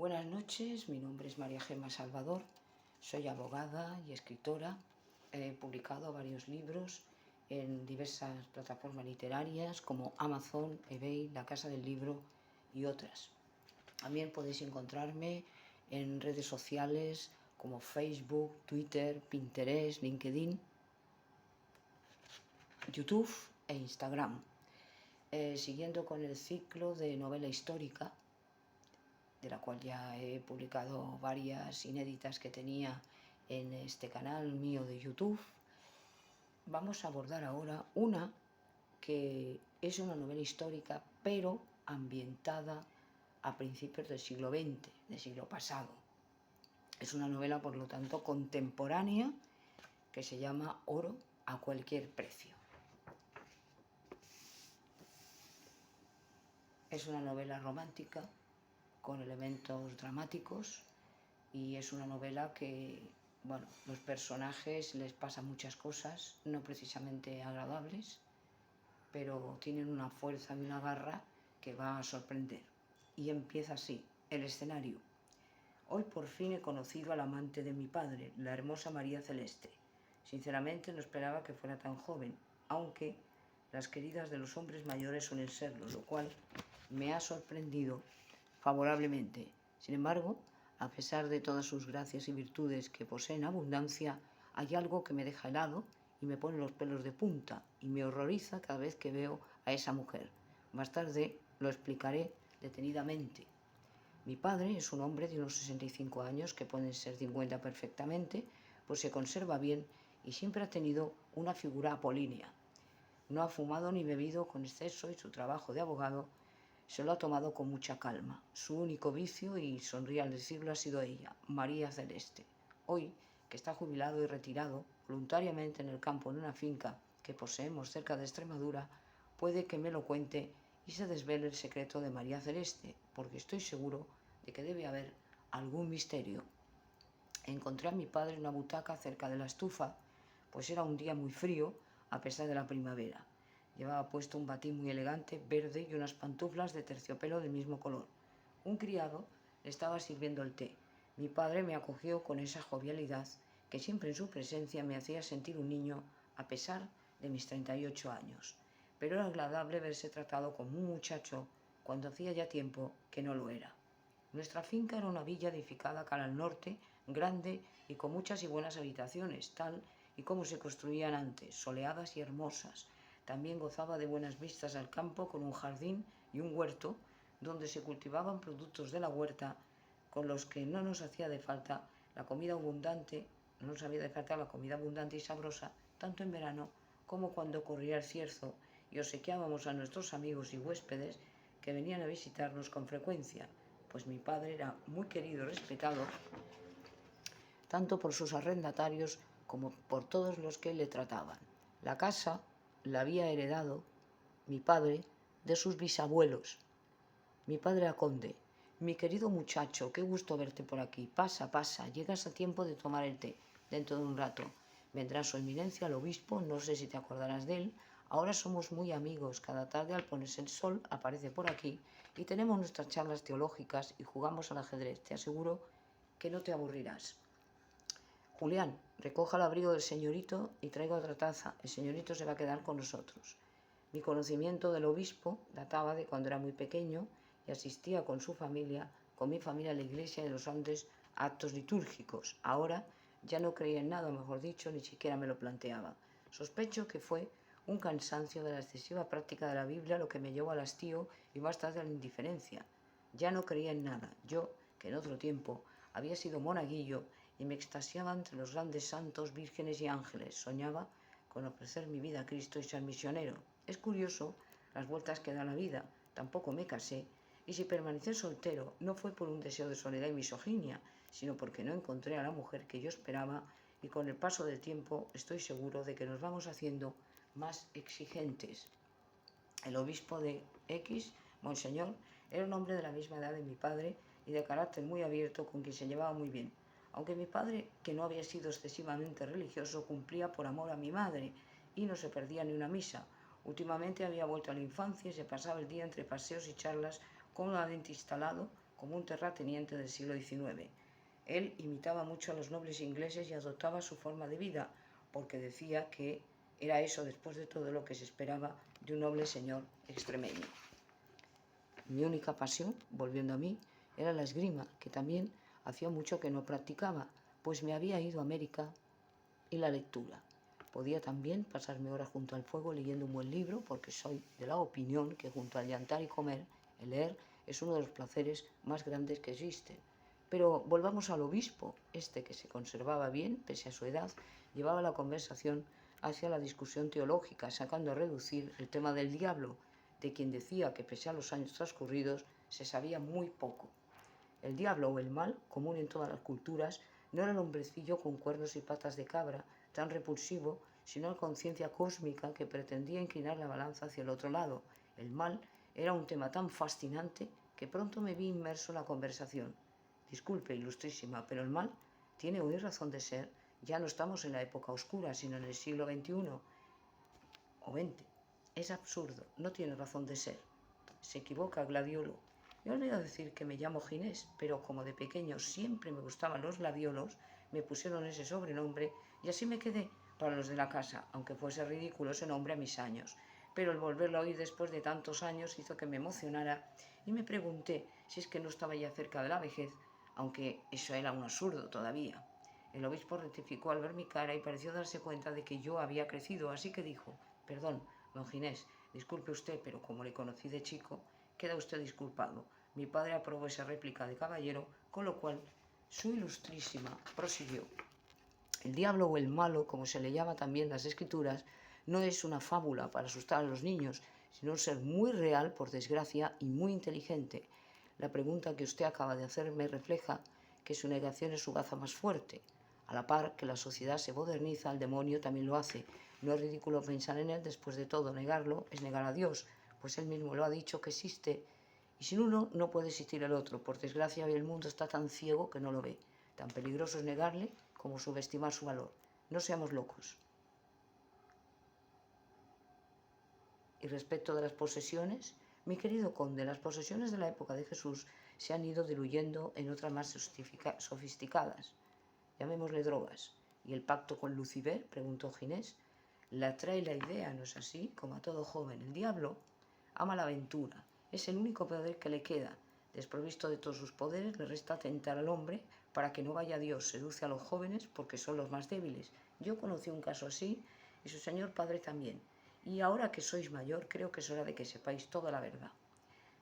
Buenas noches, mi nombre es María Gemma Salvador, soy abogada y escritora. He publicado varios libros en diversas plataformas literarias como Amazon, eBay, La Casa del Libro y otras. También podéis encontrarme en redes sociales como Facebook, Twitter, Pinterest, LinkedIn, YouTube e Instagram. Siguiendo con el ciclo de novela histórica, de la cual ya he publicado varias inéditas que tenía en este canal mío de YouTube, vamos a abordar ahora una que es una novela histórica, pero ambientada a principios del siglo XX, del siglo pasado. Es una novela, por lo tanto, contemporánea, que se llama Oro a cualquier precio. Es una novela romántica con elementos dramáticos y es una novela que, bueno, los personajes les pasan muchas cosas, no precisamente agradables, pero tienen una fuerza y una garra que va a sorprender. Y empieza así, el escenario. Hoy por fin he conocido al amante de mi padre, la hermosa María Celeste. Sinceramente no esperaba que fuera tan joven, aunque las queridas de los hombres mayores suelen serlo, lo cual me ha sorprendido favorablemente. Sin embargo, a pesar de todas sus gracias y virtudes que posee en abundancia, hay algo que me deja helado y me pone los pelos de punta y me horroriza cada vez que veo a esa mujer. Más tarde lo explicaré detenidamente. Mi padre es un hombre de unos 65 años, que pueden ser 50 perfectamente, pues se conserva bien y siempre ha tenido una figura apolínea. No ha fumado ni bebido con exceso y su trabajo de abogado se lo ha tomado con mucha calma. Su único vicio, y sonríe al decirlo, ha sido ella, María Celeste. Hoy, que está jubilado y retirado voluntariamente en el campo de una finca que poseemos cerca de Extremadura, puede que me lo cuente y se desvele el secreto de María Celeste, porque estoy seguro de que debe haber algún misterio. Encontré a mi padre en una butaca cerca de la estufa, pues era un día muy frío a pesar de la primavera. Llevaba puesto un batín muy elegante, verde, y unas pantuflas de terciopelo del mismo color. Un criado le estaba sirviendo el té. Mi padre me acogió con esa jovialidad que siempre en su presencia me hacía sentir un niño a pesar de mis 38 años. Pero era agradable verse tratado como un muchacho cuando hacía ya tiempo que no lo era. Nuestra finca era una villa edificada cara al norte, grande y con muchas y buenas habitaciones, tal y como se construían antes, soleadas y hermosas. También gozaba de buenas vistas al campo, con un jardín y un huerto donde se cultivaban productos de la huerta con los que no nos hacía de falta la comida abundante, no nos había de falta la comida abundante y sabrosa, tanto en verano como cuando corría el cierzo y obsequiábamos a nuestros amigos y huéspedes que venían a visitarnos con frecuencia, pues mi padre era muy querido y respetado tanto por sus arrendatarios como por todos los que le trataban. La casa la había heredado mi padre de sus bisabuelos. Mi padre era conde. Mi querido muchacho, qué gusto verte por aquí. Pasa, pasa, llegas a tiempo de tomar el té. Dentro de un rato vendrá su eminencia, el obispo, no sé si te acordarás de él. Ahora somos muy amigos. Cada tarde al ponerse el sol aparece por aquí y tenemos nuestras charlas teológicas y jugamos al ajedrez. Te aseguro que no te aburrirás. Julián, recoja el abrigo del señorito y traiga otra taza. El señorito se va a quedar con nosotros. Mi conocimiento del obispo databa de cuando era muy pequeño y asistía con su familia, con mi familia, a la iglesia de los Andes, actos litúrgicos. Ahora ya no creía en nada, mejor dicho, ni siquiera me lo planteaba. Sospecho que fue un cansancio de la excesiva práctica de la Biblia lo que me llevó al hastío y más tarde a la indiferencia. Ya no creía en nada. Yo, que en otro tiempo había sido monaguillo y me extasiaba entre los grandes santos, vírgenes y ángeles, soñaba con ofrecer mi vida a Cristo y ser misionero. Es curioso las vueltas que da la vida. Tampoco me casé, y si permanecí soltero no fue por un deseo de soledad y misoginia, sino porque no encontré a la mujer que yo esperaba, y con el paso del tiempo estoy seguro de que nos vamos haciendo más exigentes. El obispo de X, Monseñor, era un hombre de la misma edad de mi padre y de carácter muy abierto, con quien se llevaba muy bien. Aunque mi padre, que no había sido excesivamente religioso, cumplía por amor a mi madre y no se perdía ni una misa. Últimamente había vuelto a la infancia y se pasaba el día entre paseos y charlas cómodamente instalado como un terrateniente del siglo XIX. Él imitaba mucho a los nobles ingleses y adoptaba su forma de vida, porque decía que era eso, después de todo, lo que se esperaba de un noble señor extremeño. Mi única pasión, volviendo a mí, era la esgrima, que también hacía mucho que no practicaba, pues me había ido a América, y la lectura. Podía también pasarme horas junto al fuego leyendo un buen libro, porque soy de la opinión que junto al llantar y comer, el leer es uno de los placeres más grandes que existen. Pero volvamos al obispo. Este, que se conservaba bien, pese a su edad, llevaba la conversación hacia la discusión teológica, sacando a reducir el tema del diablo, de quien decía que pese a los años transcurridos se sabía muy poco. El diablo o el mal, común en todas las culturas, no era el hombrecillo con cuernos y patas de cabra, tan repulsivo, sino la conciencia cósmica que pretendía inclinar la balanza hacia el otro lado. El mal era un tema tan fascinante que pronto me vi inmerso en la conversación. Disculpe, ilustrísima, pero el mal tiene hoy razón de ser. Ya no estamos en la época oscura, sino en el siglo XXI o XX. Es absurdo, no tiene razón de ser. Se equivoca Gladiolo. Yo olvido decir que me llamo Ginés, pero como de pequeño siempre me gustaban los gladiolos, me pusieron ese sobrenombre y así me quedé para los de la casa, aunque fuese ridículo ese nombre a mis años. Pero el volverlo a oír después de tantos años hizo que me emocionara y me pregunté si es que no estaba ya cerca de la vejez, aunque eso era un absurdo todavía. El obispo rectificó al ver mi cara y pareció darse cuenta de que yo había crecido, así que dijo: «Perdón, don Ginés, disculpe usted, pero como le conocí de chico, queda usted disculpado». Mi padre aprobó esa réplica de caballero, con lo cual su ilustrísima prosiguió: «El diablo o el malo, como se le llama también en las escrituras, no es una fábula para asustar a los niños, sino un ser muy real, por desgracia, y muy inteligente. La pregunta que usted acaba de hacerme refleja que su negación es su baza más fuerte. A la par que la sociedad se moderniza, el demonio también lo hace. No es ridículo pensar en él, después de todo, negarlo es negar a Dios, pues él mismo lo ha dicho que existe, y sin uno no puede existir el otro. Por desgracia, hoy el mundo está tan ciego que no lo ve. Tan peligroso es negarle como subestimar su valor. No seamos locos». Y respecto de las posesiones, mi querido conde, las posesiones de la época de Jesús se han ido diluyendo en otras más sofisticadas. Llamémosle drogas. ¿Y el pacto con Lucifer?, preguntó Ginés. La trae la idea, ¿no es así? Como a todo joven. El diablo ama la aventura. Es el único poder que le queda. Desprovisto de todos sus poderes, le resta tentar al hombre para que no vaya a Dios. Seduce a los jóvenes porque son los más débiles. Yo conocí un caso así y su señor padre también. Y ahora que sois mayor, creo que es hora de que sepáis toda la verdad.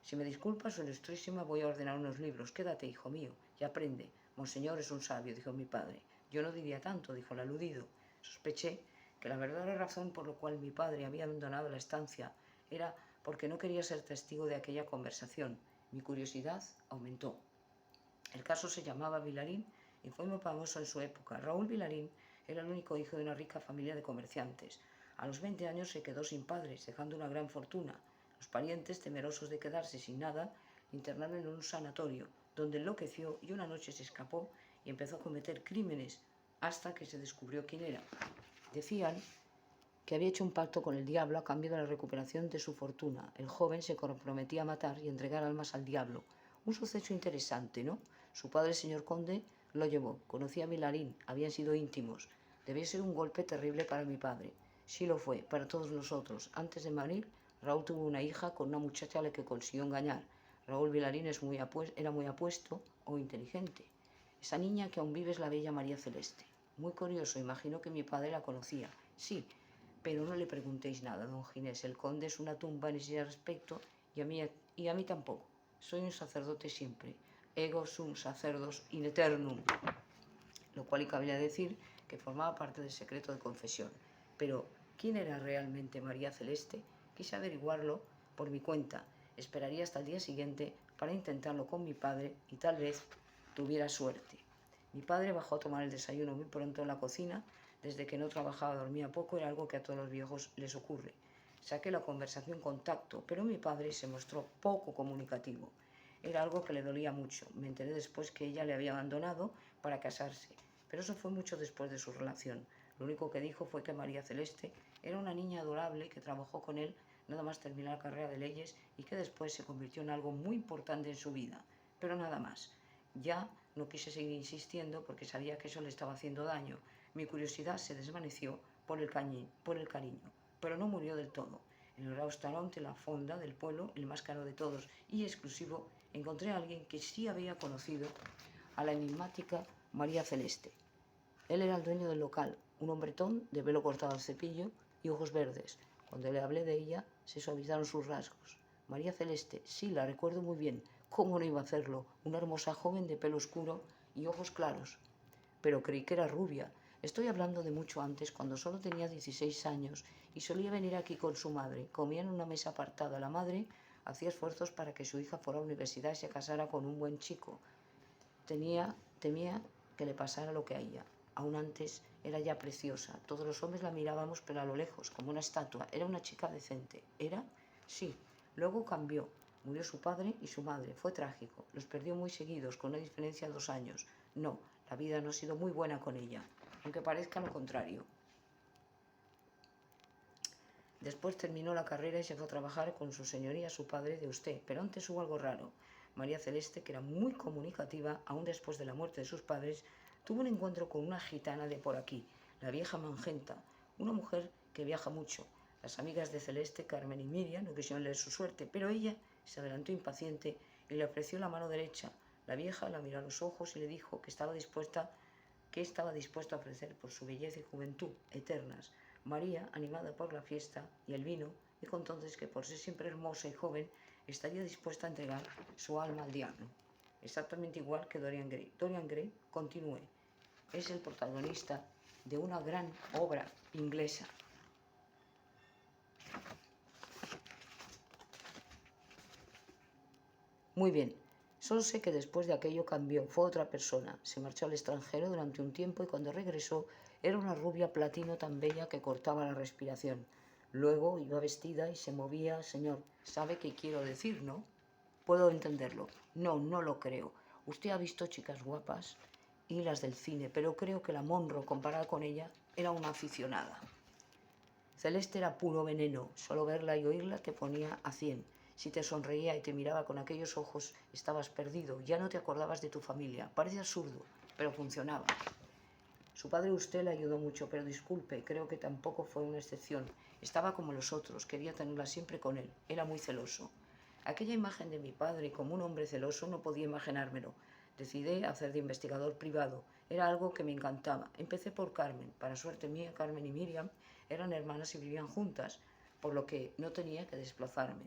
Si me disculpa, su ilustrísima, voy a ordenar unos libros. Quédate, hijo mío, y aprende. Monseñor es un sabio, dijo mi padre. Yo no diría tanto, dijo el aludido. Sospeché que la verdadera razón por la cual mi padre había abandonado la estancia era porque no quería ser testigo de aquella conversación. Mi curiosidad aumentó. El caso se llamaba Vilarín y fue muy famoso en su época. Raúl Vilarín era el único hijo de una rica familia de comerciantes. A los 20 años se quedó sin padres, dejando una gran fortuna. Los parientes, temerosos de quedarse sin nada, le internaron en un sanatorio, donde enloqueció y una noche se escapó y empezó a cometer crímenes hasta que se descubrió quién era. Decían que había hecho un pacto con el diablo a cambio de la recuperación de su fortuna. El joven se comprometía a matar y entregar almas al diablo. Un suceso interesante, ¿no? Su padre, el señor conde, lo llevó. Conocía a Vilarín, habían sido íntimos. Debió ser un golpe terrible para mi padre. Sí lo fue, para todos nosotros. Antes de morir, Raúl tuvo una hija con una muchacha a la que consiguió engañar. Raúl Vilarín era muy apuesto o inteligente. Esa niña que aún vive es la bella María Celeste. Muy curioso, imagino que mi padre la conocía. Sí, pero no le preguntéis nada, don Ginés. El conde es una tumba en ese respecto y a mí tampoco. Soy un sacerdote siempre. Ego sum sacerdos in eternum. Lo cual cabría decir que formaba parte del secreto de confesión. Pero, ¿quién era realmente María Celeste? Quise averiguarlo por mi cuenta. Esperaría hasta el día siguiente para intentarlo con mi padre y tal vez tuviera suerte. Mi padre bajó a tomar el desayuno muy pronto en la cocina. Desde que no trabajaba, dormía poco, era algo que a todos los viejos les ocurre. Saqué la conversación con tacto, pero mi padre se mostró poco comunicativo. Era algo que le dolía mucho. Me enteré después que ella le había abandonado para casarse, pero eso fue mucho después de su relación. Lo único que dijo fue que María Celeste era una niña adorable que trabajó con él nada más terminar la carrera de leyes y que después se convirtió en algo muy importante en su vida. pero nada más. Ya no quise seguir insistiendo porque sabía que eso le estaba haciendo daño. Mi curiosidad se desvaneció por el cariño, pero no murió del todo. En el restaurante La Fonda del pueblo, el más caro de todos y exclusivo, encontré a alguien que sí había conocido a la enigmática María Celeste. Él era el dueño del local, un hombretón de pelo cortado al cepillo y ojos verdes. Cuando le hablé de ella, se suavizaron sus rasgos. María Celeste, sí, la recuerdo muy bien. ¿Cómo no iba a hacerlo? Una hermosa joven de pelo oscuro y ojos claros. Pero creí que era rubia. Estoy hablando de mucho antes, cuando solo tenía 16 años y solía venir aquí con su madre. Comía en una mesa apartada. La madre hacía esfuerzos para que su hija fuera a la universidad y se casara con un buen chico. Temía que le pasara lo que a ella. Aún antes era ya preciosa. Todos los hombres la mirábamos, pero a lo lejos, como una estatua. Era una chica decente. ¿Era? Sí. Luego cambió. Murió su padre y su madre. Fue trágico. Los perdió muy seguidos, con una diferencia de 2 años. No, la vida no ha sido muy buena con ella, aunque parezca lo contrario. Después terminó la carrera y se fue a trabajar con su señoría, su padre, de usted. Pero antes hubo algo raro. María Celeste, que era muy comunicativa, aún después de la muerte de sus padres, tuvo un encuentro con una gitana de por aquí, la vieja Mangenta, una mujer que viaja mucho. Las amigas de Celeste, Carmen y Miriam, no quisieron leer su suerte, pero ella se adelantó impaciente y le ofreció la mano derecha. La vieja la miró a los ojos y le dijo que estaba dispuesta a ofrecer por su belleza y juventud eternas. María, animada por la fiesta y el vino, dijo entonces que por ser siempre hermosa y joven, estaría dispuesta a entregar su alma al diablo. Exactamente igual que Dorian Gray. Dorian Gray, continúe, es el protagonista de una gran obra inglesa. Muy bien, solo sé que después de aquello cambió, fue otra persona. Se marchó al extranjero durante un tiempo y cuando regresó era una rubia platino tan bella que cortaba la respiración. Luego iba vestida y se movía. Señor, ¿sabe qué quiero decir, no? Puedo entenderlo. No, no lo creo. Usted ha visto chicas guapas y las del cine, pero creo que la Monroe, comparada con ella, era una aficionada. Celeste era puro veneno. Solo verla y oírla te ponía a 100. Si te sonreía y te miraba con aquellos ojos, estabas perdido. Ya no te acordabas de tu familia. Parece absurdo, pero funcionaba. Su padre usted le ayudó mucho, pero disculpe, creo que tampoco fue una excepción. Estaba como los otros, quería tenerla siempre con él. Era muy celoso. Aquella imagen de mi padre como un hombre celoso no podía imaginármelo. Decidí hacer de investigador privado. Era algo que me encantaba. Empecé por Carmen. Para suerte mía, Carmen y Miriam eran hermanas y vivían juntas, por lo que no tenía que desplazarme.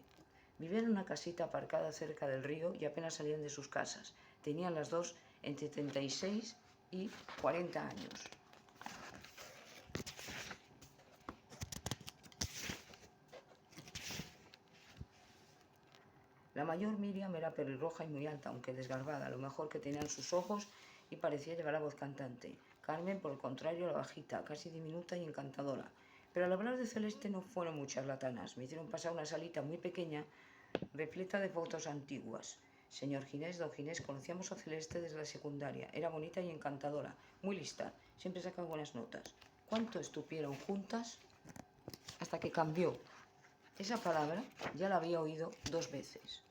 Vivían en una casita aparcada cerca del río y apenas salían de sus casas. Tenían las dos entre 36 y 40 años. La mayor, Miriam, era pelirroja y muy alta, aunque desgarbada, lo mejor que tenían sus ojos y parecía llevar la voz cantante. Carmen, por el contrario, era bajita, casi diminuta y encantadora. Pero al hablar de Celeste no fueron muchas latanas. Me hicieron pasar una salita muy pequeña, repleta de fotos antiguas. Señor Ginés, don Ginés, conocíamos a Celeste desde la secundaria. Era bonita y encantadora, muy lista, siempre sacaba buenas notas. ¿Cuánto estuvieron juntas? Hasta que cambió. Esa palabra ya la había oído 2 veces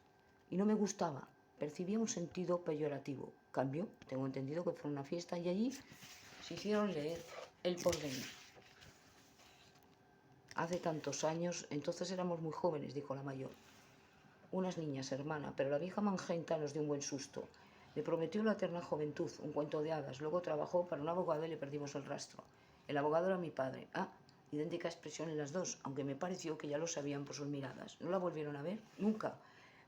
y no me gustaba. Percibía un sentido peyorativo. Cambió, tengo entendido que fue una fiesta y allí se hicieron leer El porvenir. Hace tantos años, entonces éramos muy jóvenes, dijo la mayor. Unas niñas, hermana, pero la vieja Mangenta nos dio un buen susto. Le prometió la eterna juventud, un cuento de hadas. Luego trabajó para un abogado y le perdimos el rastro. El abogado era mi padre. Idéntica expresión en las dos, aunque me pareció que ya lo sabían por sus miradas. ¿No la volvieron a ver? Nunca.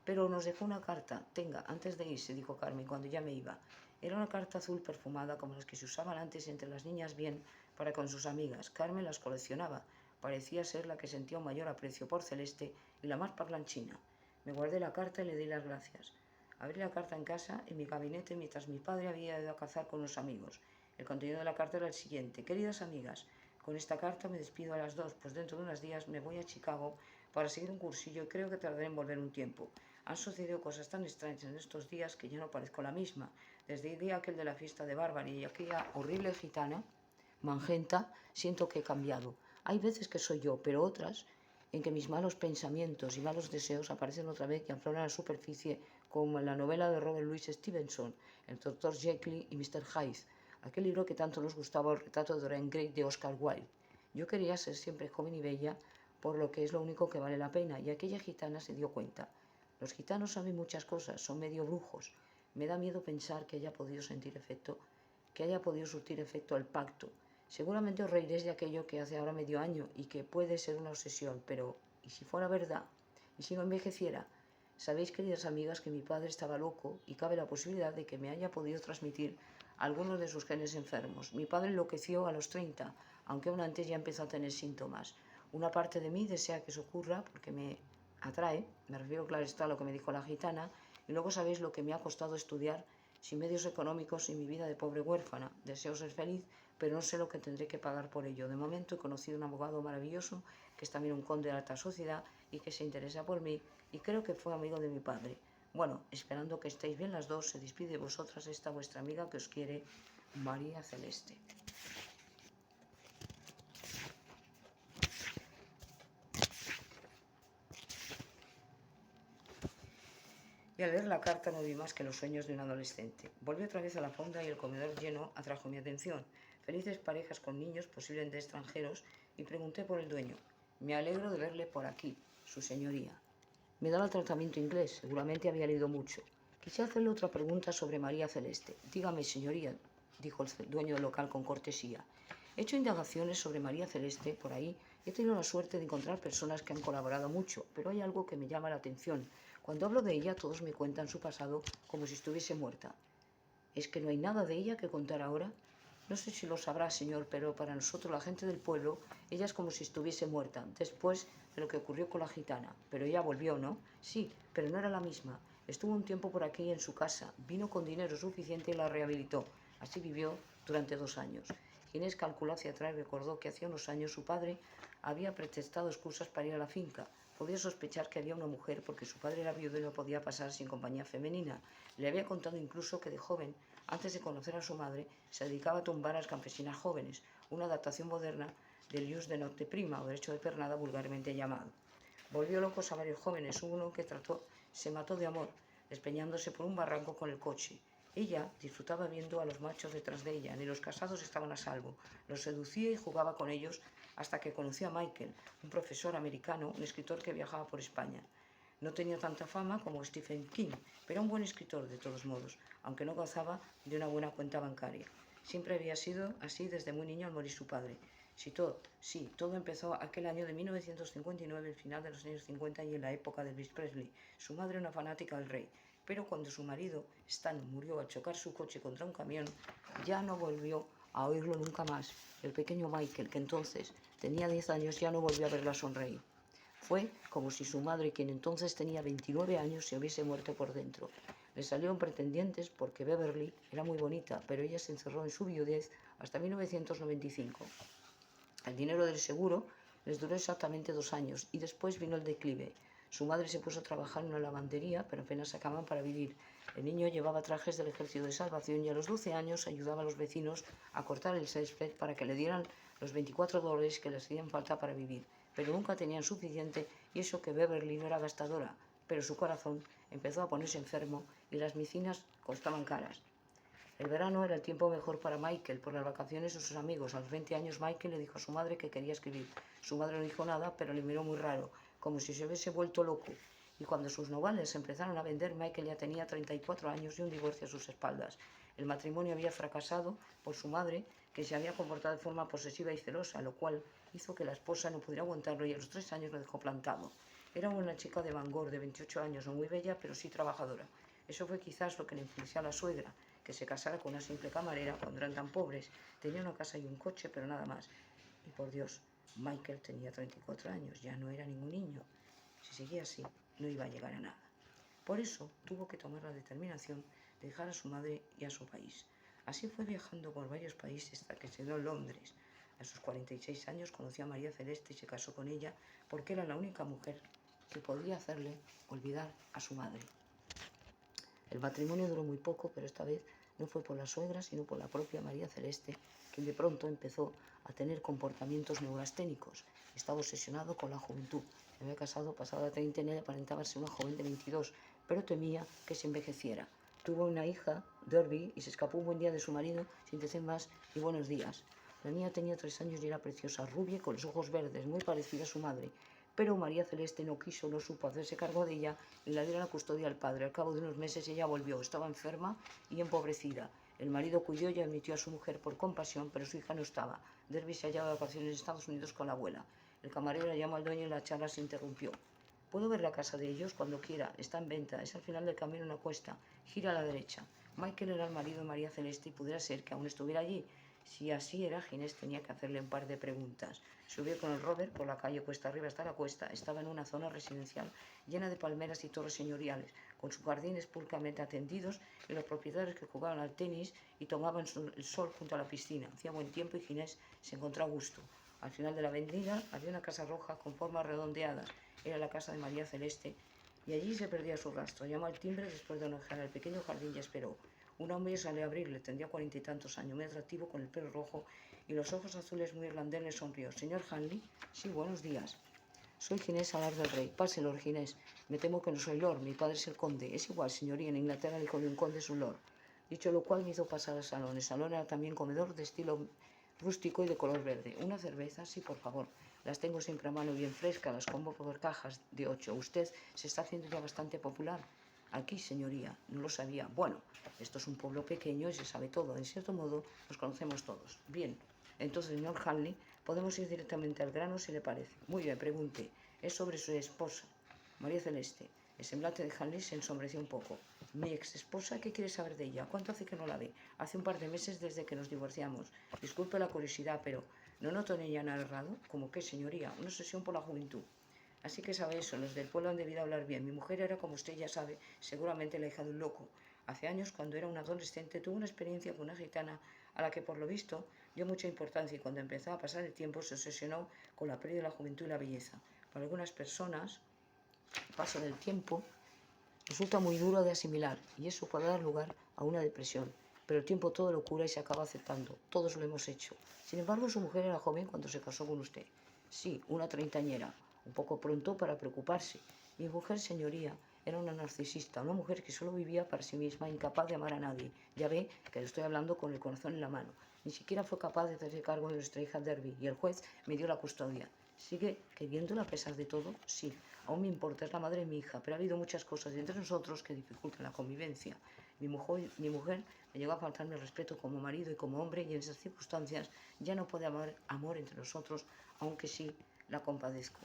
Pero nos dejó una carta. Tenga, antes de irse, dijo Carmen, cuando ya me iba. Era una carta azul perfumada, como las que se usaban antes entre las niñas bien para con sus amigas. Carmen las coleccionaba. Parecía ser la que sentía un mayor aprecio por Celeste y la más parlanchina. Me guardé la carta y le di las gracias. Abrí la carta en casa, en mi gabinete, mientras mi padre había ido a cazar con unos amigos. El contenido de la carta era el siguiente. Queridas amigas, con esta carta me despido a las 2, pues dentro de unos días me voy a Chicago para seguir un cursillo y creo que tardaré en volver un tiempo. Han sucedido cosas tan extrañas en estos días que ya no parezco la misma. Desde el día aquel de la fiesta de Bárbara y aquella horrible gitana, Mangenta, siento que he cambiado. Hay veces que soy yo, pero otras en que mis malos pensamientos y malos deseos aparecen otra vez y afloran a la superficie como en la novela de Robert Louis Stevenson, El Dr. Jekyll y Mr. Hyde, aquel libro que tanto nos gustaba, El retrato de Dorian Gray de Oscar Wilde. Yo quería ser siempre joven y bella, por lo que es lo único que vale la pena, y aquella gitana se dio cuenta. Los gitanos saben muchas cosas, son medio brujos. Me da miedo pensar que haya podido surtir efecto el pacto. Seguramente os reiréis de aquello que hace ahora medio año y que puede ser una obsesión, pero ¿y si fuera verdad? ¿Y si no envejeciera? Sabéis, queridas amigas, que mi padre estaba loco y cabe la posibilidad de que me haya podido transmitir algunos de sus genes enfermos. Mi padre enloqueció a los 30, aunque aún antes ya empezó a tener síntomas. Una parte de mí desea que eso ocurra porque me atrae, me refiero claro está a lo que me dijo la gitana, y luego sabéis lo que me ha costado estudiar sin medios económicos y mi vida de pobre huérfana. Deseo ser feliz, pero no sé lo que tendré que pagar por ello. De momento he conocido a un abogado maravilloso, que es también un conde de alta sociedad y que se interesa por mí, y creo que fue amigo de mi padre. Bueno, esperando que estéis bien las dos, se despide de vosotras esta vuestra amiga que os quiere, María Celeste. Y al leer la carta no vi más que los sueños de un adolescente. Volví otra vez a la fonda y el comedor lleno atrajo mi atención. Felices parejas con niños, posiblemente extranjeros, y pregunté por el dueño. Me alegro de verle por aquí, su señoría. Me daba el tratamiento inglés, seguramente había leído mucho. Quise hacerle otra pregunta sobre María Celeste. Dígame, señoría, dijo el dueño del local con cortesía. He hecho indagaciones sobre María Celeste por ahí y he tenido la suerte de encontrar personas que han colaborado mucho, pero hay algo que me llama la atención. Cuando hablo de ella, todos me cuentan su pasado como si estuviese muerta. ¿Es que no hay nada de ella que contar ahora? No sé si lo sabrá, señor, pero para nosotros, la gente del pueblo, ella es como si estuviese muerta, después de lo que ocurrió con la gitana. Pero ella volvió, ¿no? Sí, pero no era la misma. Estuvo un tiempo por aquí en su casa, vino con dinero suficiente y la rehabilitó. Así vivió durante 2 años. Inés calculó hacia atrás y recordó que hacía unos años su padre había pretextado excusas para ir a la finca. Podía sospechar que había una mujer porque su padre era viudo y no podía pasar sin compañía femenina. Le había contado incluso que de joven, antes de conocer a su madre, se dedicaba a tumbar a las campesinas jóvenes, una adaptación moderna del ius de nocte prima o derecho de pernada vulgarmente llamado. Volvió locos a varios jóvenes, uno que se mató de amor, despeñándose por un barranco con el coche. Ella disfrutaba viendo a los machos detrás de ella, ni los casados estaban a salvo. Los seducía y jugaba con ellos hasta que conoció a Michael, un profesor americano, un escritor que viajaba por España. No tenía tanta fama como Stephen King, pero era un buen escritor de todos modos, aunque no gozaba de una buena cuenta bancaria. Siempre había sido así desde muy niño al morir su padre. Todo empezó aquel año de 1959, el final de los años 50 y en la época de Elvis Presley. Su madre una fanática del rey, pero cuando su marido, Stan, murió al chocar su coche contra un camión, ya no volvió a oírlo nunca más. El pequeño Michael, que entonces tenía 10 años, ya no volvió a verla sonreír. Fue como si su madre, quien entonces tenía 29 años, se hubiese muerto por dentro. Le salieron pretendientes porque Beverly era muy bonita, pero ella se encerró en su viudez hasta 1995. El dinero del seguro les duró exactamente 2 años y después vino el declive. Su madre se puso a trabajar en una lavandería, pero apenas sacaban para vivir. El niño llevaba trajes del Ejército de Salvación y a los 12 años ayudaba a los vecinos a cortar el césped para que le dieran los $24 que les hacían falta para vivir. Pero nunca tenían suficiente y eso que Beverly no era gastadora, pero su corazón empezó a ponerse enfermo y las medicinas costaban caras. El verano era el tiempo mejor para Michael, por las vacaciones de sus amigos. A los 20 años Michael le dijo a su madre que quería escribir. Su madre no dijo nada, pero le miró muy raro, como si se hubiese vuelto loco. Y cuando sus novales empezaron a vender, Michael ya tenía 34 años y un divorcio a sus espaldas. El matrimonio había fracasado por su madre, que se había comportado de forma posesiva y celosa, lo cual hizo que la esposa no pudiera aguantarlo y a los 3 años lo dejó plantado. Era una chica de Bangor, de 28 años, no muy bella, pero sí trabajadora. Eso fue quizás lo que le influenció a la suegra, que se casara con una simple camarera cuando eran tan pobres. Tenía una casa y un coche, pero nada más. Y por Dios, Michael tenía 34 años, ya no era ningún niño. Si seguía así, no iba a llegar a nada. Por eso tuvo que tomar la determinación de dejar a su madre y a su país. Así fue viajando por varios países hasta que se quedó en Londres. A sus 46 años conoció a María Celeste y se casó con ella porque era la única mujer que podía hacerle olvidar a su madre. El matrimonio duró muy poco, pero esta vez no fue por la suegra, sino por la propia María Celeste, quien de pronto empezó a tener comportamientos neurasténicos. Estaba obsesionado con la juventud. Se había casado pasada la treintena y aparentaba ser una joven de 22, pero temía que se envejeciera. Tuvo una hija, Derby, y se escapó un buen día de su marido sin decir más y buenos días. La niña tenía 3 años y era preciosa, rubia, con los ojos verdes, muy parecida a su madre. Pero María Celeste no quiso, no supo hacerse cargo de ella y la dio a la custodia al padre. Al cabo de unos meses ella volvió, estaba enferma y empobrecida. El marido cuidó y admitió a su mujer por compasión, pero su hija no estaba. Derby se hallaba de vacaciones en Estados Unidos con la abuela. El camarero la llamó al dueño y la charla se interrumpió. ¿Puedo ver la casa de ellos? Cuando quiera. Está en venta. Es al final del camino una cuesta. Gira a la derecha. Michael era el marido de María Celeste y pudiera ser que aún estuviera allí. Si así era, Ginés tenía que hacerle un par de preguntas. Subió con el Robert por la calle cuesta arriba hasta la cuesta. Estaba en una zona residencial llena de palmeras y torres señoriales, con sus jardines pulcramente atendidos y los propietarios que jugaban al tenis y tomaban el sol junto a la piscina. Hacía buen tiempo y Ginés se encontró a gusto. Al final de la avenida había una casa roja con formas redondeadas. Era la casa de María Celeste y allí se perdía su rastro. Llamó al timbre después de ojear el pequeño jardín y esperó. Un hombre salió a abrirle, tendría 40 y tantos años, muy atractivo, con el pelo rojo y los ojos azules muy irlandés. Le sonrió. ¿Señor Hanley? Sí, buenos días. Soy Ginés Alar del Rey. Pase, Lord Ginés. Me temo que no soy Lord, mi padre es el conde. Es igual, señoría, en Inglaterra el hijo de un conde es un Lord. Dicho lo cual me hizo pasar al salón. El salón era también comedor de estilo rústico y de color verde. ¿Una cerveza? Sí, por favor. Las tengo siempre a mano, bien frescas, las compro por cajas de 8. Usted se está haciendo ya bastante popular. Aquí, señoría, no lo sabía. Bueno, esto es un pueblo pequeño y se sabe todo. En cierto modo, nos conocemos todos. Bien, entonces, señor Hanley, podemos ir directamente al grano si le parece. Muy bien, pregunte. Es sobre su esposa, María Celeste. El semblante de Hanley se ensombreció un poco. Mi ex esposa, ¿qué quiere saber de ella? ¿Cuánto hace que no la ve? Hace un par de meses desde que nos divorciamos. Disculpe la curiosidad, pero ¿no noto en ella nada errado? ¿Cómo qué, señoría? Una obsesión por la juventud. Así que sabe eso, los del pueblo han debido hablar bien. Mi mujer era, como usted ya sabe, seguramente la hija de un loco. Hace años, cuando era una adolescente, tuvo una experiencia con una gitana a la que, por lo visto, dio mucha importancia y cuando empezó a pasar el tiempo se obsesionó con la pérdida de la juventud y la belleza. Para algunas personas, el paso del tiempo resulta muy duro de asimilar y eso puede dar lugar a una depresión. Pero el tiempo todo lo cura y se acaba aceptando. Todos lo hemos hecho. Sin embargo, su mujer era joven cuando se casó con usted. Sí, una treintañera. Un poco pronto para preocuparse. Mi mujer, señoría, era una narcisista, una mujer que solo vivía para sí misma, incapaz de amar a nadie. Ya ve que le estoy hablando con el corazón en la mano. Ni siquiera fue capaz de hacerse cargo de nuestra hija Derby y el juez me dio la custodia. ¿Sigue queriéndola a pesar de todo? Sí. Aún me importa, es la madre de mi hija, pero ha habido muchas cosas entre nosotros que dificultan la convivencia. Mi mujer me llegó a faltarme el respeto como marido y como hombre y en esas circunstancias ya no puede haber amor entre nosotros, aunque sí la compadezco.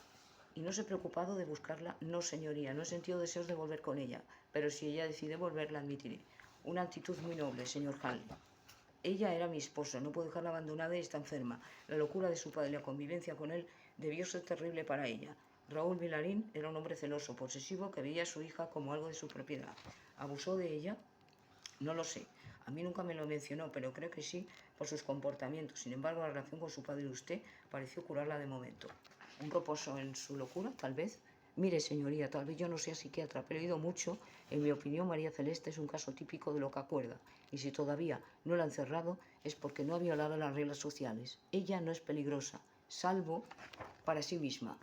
¿Y no se ha preocupado de buscarla? No, señoría, no he sentido deseos de volver con ella, pero si ella decide volver, la admitiré. Una actitud muy noble, señor Hanley. Ella era mi esposa, no puedo dejarla abandonada y está enferma. La locura de su padre y la convivencia con él debió ser terrible para ella. Raúl Vilarín era un hombre celoso, posesivo, que veía a su hija como algo de su propiedad. ¿Abusó de ella? No lo sé. A mí nunca me lo mencionó, pero creo que sí por sus comportamientos. Sin embargo, la relación con su padre y usted pareció curarla de momento. ¿Un reposo en su locura, tal vez? Mire, señoría, tal vez yo no sea psiquiatra, pero he oído mucho. En mi opinión, María Celeste es un caso típico de lo que acuerda. Y si todavía no la han cerrado, es porque no ha violado las reglas sociales. Ella no es peligrosa, salvo para sí misma.